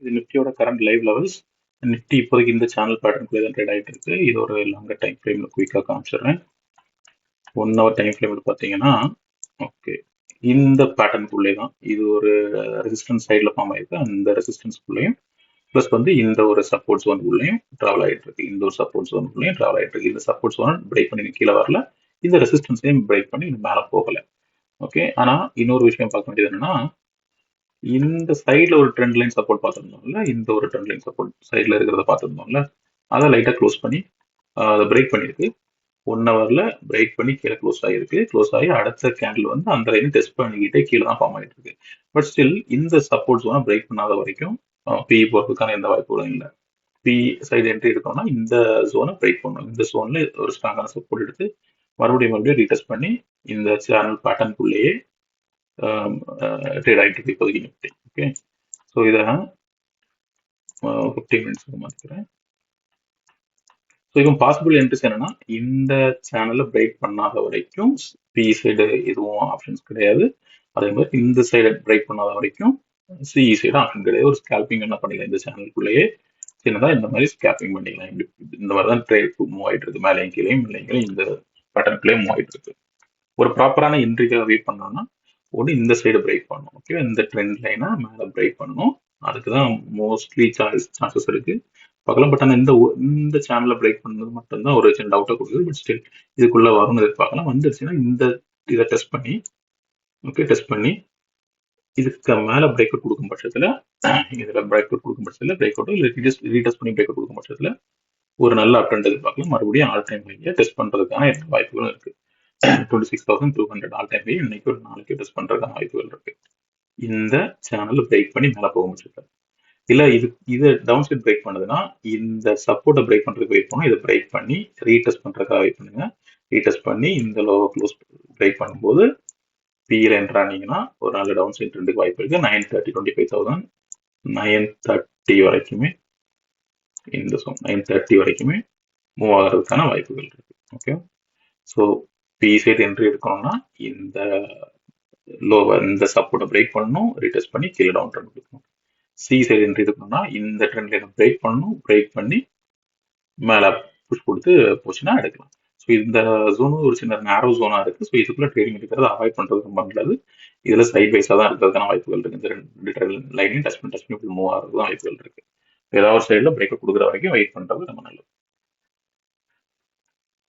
இது நிஃப்டியோட current live levels. Nifty இப்போதைக்கு இந்த சேனல் பேட்டர்னுக்குள்ளே தான் ட்ரேட் ஆகிட்டு இருக்கு. இது ஒரு லாங்கர் டைம் ஃப்ரேமில் குயிக்காக காமிச்சிடுறேன். 1 hour டைம் ஃப்ரேமில் பார்த்தீங்கன்னா ஓகே இந்த பேட்டர்னுக்குள்ளே தான் இது ஒரு ரெசிஸ்டன்ஸ் சைடில் ஃபார்ம் ஆயிருக்கு. அந்த ரெசிஸ்டன்ஸ்குள்ளேயும் ப்ளஸ் வந்து இந்த ஒரு சப்போர்ட் ஜோனுக்குள்ளேயும் ட்ராவல் ஆகிட்டு இருக்கு. இந்த ஒரு சப்போர்ட் ஜோனுக்குள்ளேயும் ட்ராவல் ஆகிட்டு இருக்கு. இந்த சப்போர்ட் ஜோன் பிரேக் பண்ணி கீழே வரல, இந்த ரெசிஸ்டன்ஸையும் பிரேக் பண்ணி மேலே போகல. ஓகே, ஆனா இன்னொரு விஷயம் பார்க்க வேண்டியது என்னன்னா, இந்த சைட்ல ஒரு ட்ரெண்ட் லைன் சப்போர்ட் பார்த்துருந்தோம்ல, இந்த ஒரு ட்ரெண்ட் லைன் சப்போர்ட் சைட்ல இருக்கிறத பார்த்துருந்தோம்ல, அதை லைட்டாக க்ளோஸ் பண்ணி அதை பிரேக் பண்ணியிருக்கு. 1 hourல பிரேக் பண்ணி கீழே க்ளோஸ் ஆகிருக்கு. க்ளோஸ் ஆகி அடுத்த கேண்டில் வந்து அந்த லைனை டெஸ்ட் பண்ணிக்கிட்டே கீழே தான் ஃபார்ம் ஆகிட்டு இருக்கு. பட் ஸ்டில் இந்த சப்போர்ட் ஜோனை பிரேக் பண்ணாத வரைக்கும் பிஇ போகிறதுக்கான எந்த வாய்ப்புகளும் இல்லை. பி சைடு என்ட்ரி எடுக்கணும்னா இந்த ஜோனை பிரேக் பண்ணணும். இந்த ஜோன்ல ஒரு ஸ்ட்ராங்கான சப்போர்ட் எடுத்து மறுபடியும் ரீடெஸ்ட் பண்ணி இந்த சேனல் பேட்டர்னுக்குள்ளேயே ட்ரேட் ஆகிட்டு இருக்கு இப்போதைக்கு நிஃப்டி. ஓகே, ஸோ இதை 15 மினிட்ஸ்க்கு மாற்றிக்கிறேன். ஸோ இப்போ பாசிபிள் என்ட்ரிஸ் என்னன்னா, இந்த சேனலை பிரேக் பண்ணாத வரைக்கும் பி சைடு எதுவும் ஆப்ஷன்ஸ் கிடையாது. அதே மாதிரி இந்த சைடை பிரேக் பண்ணாத வரைக்கும் சிஇ சைடு ஆப்ஷன் கிடையாது. ஒரு ஸ்கேல்பிங் என்ன பண்ணிக்கலாம் இந்த சேனலுக்குள்ளேயே சின்னதா இந்த மாதிரி ஸ்கேப்பிங் பண்ணிக்கலாம். இந்த மாதிரி தான் ட்ரேட் மூவ் ஆகிட்டு இருக்கு. மேலேயும் கீழே இந்த பேட்டர்னுக்குள்ளேயே மூவ் ஆகிட்டு இருக்கு. ஒரு ப்ராப்பரான என்ட்ரிக்காக வெயிட் பண்ணோம்னா ஒன்று இந்த சைடு பிரேக் பண்ணணும். ஓகே, இந்த ட்ரெண்ட் லைனா மேலே பிரேக் பண்ணணும். அதுக்கு தான் மோஸ்ட்லி சான்சஸ் இருக்கு பார்க்கலாம். பட் ஆனால் இந்த சேனலை பிரேக் பண்ணது மட்டும்தான் ஒரு சின்ன டவுட்டை கொடுக்குது. பட் ஸ்டில் இதுக்குள்ள வரும்னு எதிர்பார்க்கலாம். வந்துருச்சுன்னா இதை டெஸ்ட் பண்ணி டெஸ்ட் பண்ணி இதுக்கு மேலே பிரேக் அவுட் கொடுக்கும் பட்சத்தில் இதில் பிரேக் அவுட் கொடுக்கும் பட்சத்தில் பிரேக் அவுட் இல்லை ரீடெஸ்ட் பண்ணி பிரேக் அவுட் கொடுக்கும் பட்சத்தில் ஒரு நல்ல அப்டெண்ட் எதிர்பார்க்கலாம். மறுபடியும் ஆல் டைம் ஹையை டெஸ்ட் பண்ணுறதுக்கான எல்லா வாய்ப்புகளும் இருக்கு. 26,200 ஆல் டைம் ஹை இன்னைக்கு ஒரு நாளைக்கு டெஸ்ட் பண்ணுறதுக்கான வாய்ப்புகள் இருக்கு. இந்த சேனலை பிரேக் பண்ணி மேலே போகும் பட்சத்தில் இல்லை இது டவுன் சைட் பிரேக் பண்ணுதுன்னா இந்த சப்போர்ட்டை பிரேக் பண்ணுறதுக்கு வெயிட் பண்ணும். இதை பிரேக் பண்ணி ரீடெஸ்ட் பண்ணுறதுக்காக வெயிட் பண்ணுங்க. ரீடெஸ்ட் பண்ணி இந்த லோவை க்ளோஸ் பிரேக் பண்ணும்போது பியில் என்ட்ரானீங்கன்னா ஒரு நல்ல டவுன் சைட் ட்ரெண்டுக்கு வாய்ப்பு இருக்கு. 930 25,000 930 வரைக்குமே இந்த 930 வரைக்குமே மூவ் ஆகிறதுக்கான வாய்ப்புகள் இருக்கு. Okay, so B side entry எடுக்கணும்னா இந்த லோவை இந்த சப்போர்ட்டை பிரேக் பண்ணணும், ரீடெஸ்ட் பண்ணி கீழே டவுன் ட்ரெண்ட் கொடுக்கணும். சி சைடு என்ட்ரி எடுக்கணும்னா இந்த ட்ரெண்ட் லைனை பிரேக் பண்ணணும், பிரேக் பண்ணி மேலே புஷ் கொடுத்து போச்சுன்னா எடுக்கலாம். ஸோ இந்த ஜோன் ஒரு சின்ன நேரோ ஜோனா இருக்கு. ஸோ இதுக்குள்ள ட்ரேடிங் எடுக்கிறது அவாய்ட் பண்றது ரொம்ப நல்லது. இதுல சைட் வைஸா தான் இருக்கிறதுக்கான வாய்ப்புகள் இருக்கு. இந்த ரெண்டு லைனையும் டச் பண்ணி மூவ் ஆகிறதுக்கு வாய்ப்புகள் இருக்கு. ஏதாவது ஒரு சைடில் பிரேக் கொடுக்குற வரைக்கும் வெயிட் பண்றது ரொம்ப நல்லது.